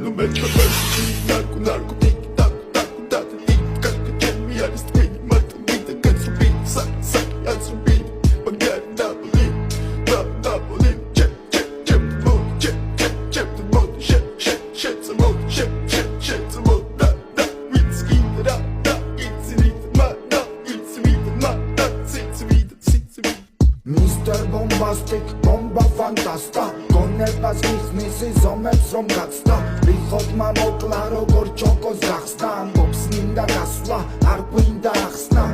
No me choques, narco, narco, tic, tac, tac, tac, tic, tac, get me out of street, mata, vida, get to beat, sac, sac, out to beat, but get double, check, check, check, the mode, check, check, check, the mode, shit, shit, shit, the mode, shit, shit, shit, the mode, da, da, it's in the da, da, it's in the ma, da, it's in the ma, da, it's in the, it's in the. Mr. Bombastic, bomba fantasta გონებას მიხმისი ზომებს რომ გაცდა ვიხოთ მამოკლა როგორ ჩოკოს გახსნა ამბობს მინდა გასვლა არ გვინდა ახსნა